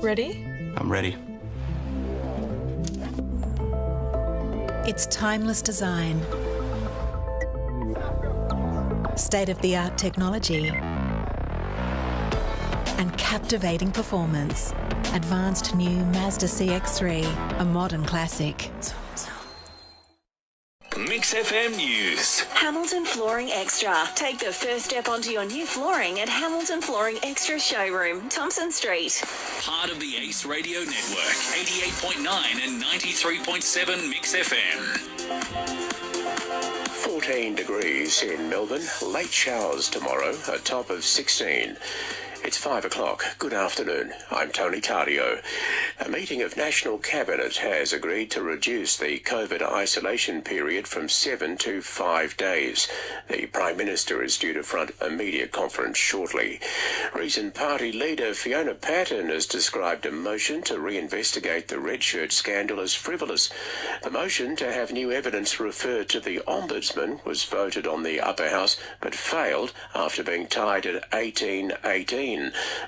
Ready? I'm ready. It's timeless design, state-of-the-art technology, and captivating performance. Advanced new Mazda CX-3, a modern classic. MixxFM News. Hamilton Flooring Extra. Take the first step onto your new flooring at Hamilton Flooring Extra Showroom, Thompson Street. Part of the Ace Radio Network, 88.9 and 93.7 MixxFM. 14 degrees in Melbourne. Late showers tomorrow, a top of 16. It's 5 o'clock. Good afternoon. I'm Tony Tardio. A meeting of National Cabinet has agreed to reduce the COVID isolation period from 7 to 5 days. The Prime Minister is due to front a media conference shortly. Recent party leader Fiona Patten has described a motion to reinvestigate the red shirt scandal as frivolous. The motion to have new evidence referred to the Ombudsman was voted on the upper house but failed after being tied at 18-18.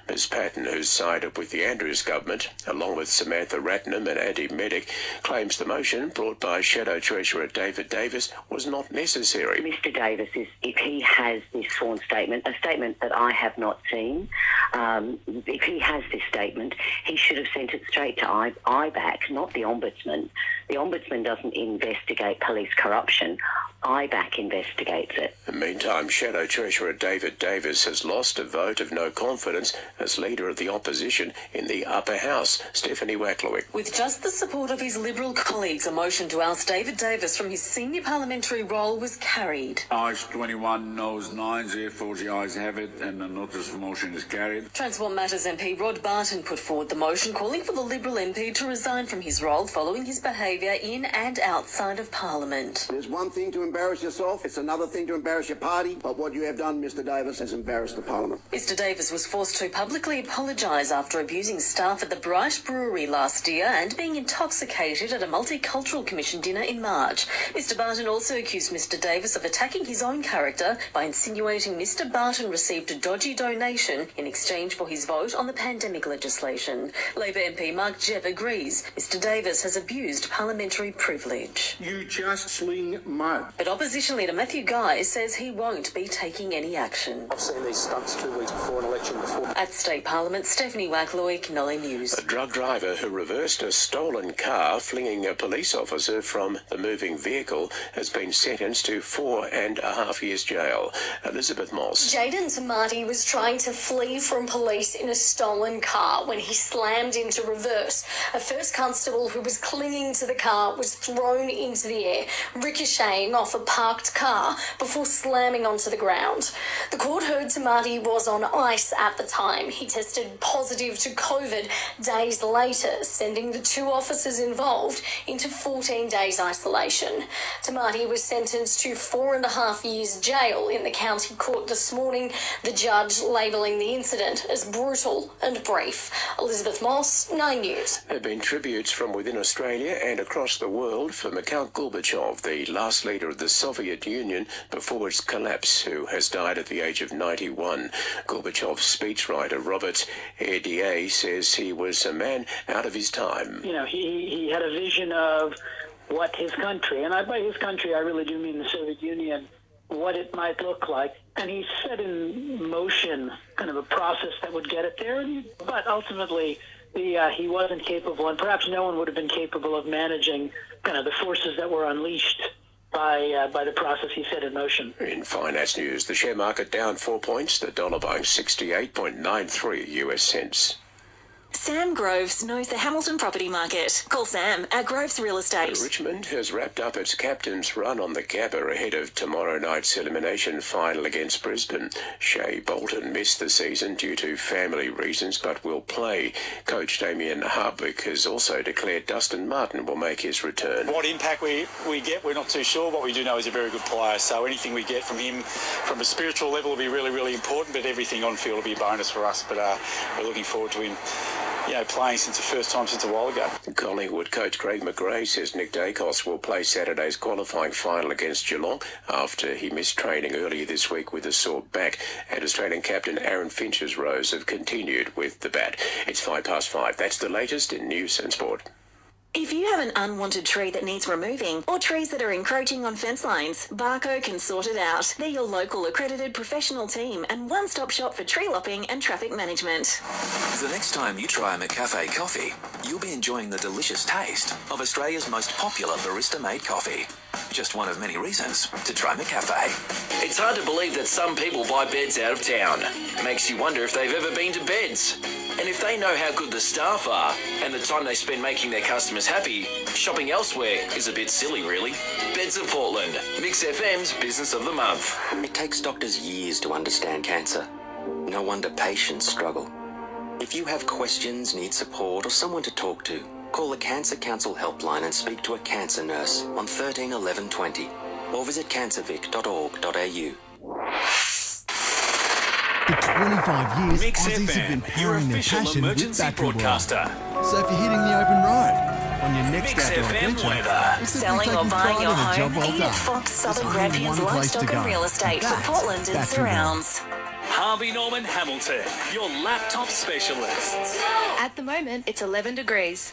Ms Patten, who's sided with the Andrews government, along with Samantha Ratnam and Andy Medic, claims the motion brought by Shadow Treasurer David Davis was not necessary. Mr Davis, if he has this sworn statement, a statement that I have not seen, if he has this statement, he should have sent it straight to IBAC, not the Ombudsman. The Ombudsman doesn't investigate police corruption. IBAC investigates it. In the meantime, Shadow Treasurer David Davis has lost a vote of no confidence as Leader of the Opposition in the Upper House, Stephanie Wacklowick. With just the support of his Liberal colleagues, a motion to oust David Davis from his senior parliamentary role was carried. Ayes 21, noes 9, therefore the ayes have it and the notice of motion is carried. Transport Matters MP Rod Barton put forward the motion calling for the Liberal MP to resign from his role following his behaviour in and outside of Parliament. There's one thing to embarrass yourself, it's another thing to embarrass your party, but what you have done, Mr Davis, has embarrassed the Parliament. Mr Davis was forced to publicly apologise after abusing staff at the Bright Brewery last year and being intoxicated at a Multicultural Commission dinner in March. Mr Barton also accused Mr Davis of attacking his own character by insinuating Mr Barton received a dodgy donation in exchange for his vote on the pandemic legislation. Labor MP Mark Jebb agrees Mr Davis has abused parliamentary privilege. You just sling mud. But Opposition Leader Matthew Guy says he won't be taking any action. I've seen these stunts 2 weeks before an election before. At State Parliament, Stephanie Wacklowick, 9 News. A drug driver who reversed a stolen car, flinging a police officer from the moving vehicle, has been sentenced to 4.5 years jail. Elizabeth Moss. Jaden Tamati was trying to flee from police in a stolen car when he slammed into reverse. A first constable who was clinging to the car was thrown into the air, ricocheting off a parked car before slamming onto the ground. The court heard Tamati was on ice at the time. He tested positive to COVID days later, sending the 2 officers involved into 14 days isolation. Tamati was sentenced to 4.5 years jail in the county court this morning, the judge labelling the incident as brutal and brief. Elizabeth Moss, 9 News. There have been tributes from within Australia and across the world for Mikhail Gorbachev, the last leader of the Soviet Union before its collapse, who has died at the age of 91. Gorbachev's speechwriter Robert Erdier says he was a man out of his time. You know, he had a vision of what his country, and by his country I really do mean the Soviet Union, what it might look like. And he set in motion kind of a process that would get it there. But ultimately, he wasn't capable, and perhaps no one would have been capable of managing kind of the forces that were unleashed by the process he set in motion. In finance news, the share market down 4 points, the dollar buying 68.93 US cents. Sam Groves knows the Hamilton property market. Call Sam at Groves Real Estate. Richmond has wrapped up its captain's run on the Gabba ahead of tomorrow night's elimination final against Brisbane. Shea Bolton missed the season due to family reasons but will play. Coach Damien Hardwick has also declared Dustin Martin will make his return. What impact we get, we're not too sure. What we do know is a very good player, so anything we get from him from a spiritual level will be really, really important, but everything on field will be a bonus for us. But we're looking forward to him playing since the first time since a while ago. Collingwood coach Craig McRae says Nick Dacos will play Saturday's qualifying final against Geelong after he missed training earlier this week with a sore back. And Australian captain Aaron Finch's rows have continued with the bat. It's 5:05. That's the latest in news and sport. If you have an unwanted tree that needs removing or trees that are encroaching on fence lines, Barco can sort it out. They're your local accredited professional team and one-stop shop for tree lopping and traffic management. The next time you try a McCafe coffee, you'll be enjoying the delicious taste of Australia's most popular barista-made coffee. Just one of many reasons to try McCafe. It's hard to believe that some people buy beds out of town. Makes you wonder if they've ever been to Beds. And if they know how good the staff are and the time they spend making their customers happy, shopping elsewhere is a bit silly, really. Beds of Portland, Mix FM's Business of the Month. It takes doctors years to understand cancer. No wonder patients struggle. If you have questions, need support, or someone to talk to, call the Cancer Council helpline and speak to a cancer nurse on 13 11 20 or visit cancervic.org.au. For 25 years, Mix Aussies have been FM, your powering their official passion with emergency battery broadcaster. work. So if you're hitting the open road, on your next Mix outdoor FM adventure, weather. or simply Selling or taking buying pride your in a job home, well Edith done, Fox Southern there's only Grampians one place to Livestock go. and Real Estate for That's Portland and Battery Work. surrounds. Harvey Norman Hamilton, your laptop specialists. At the moment, it's 11 degrees.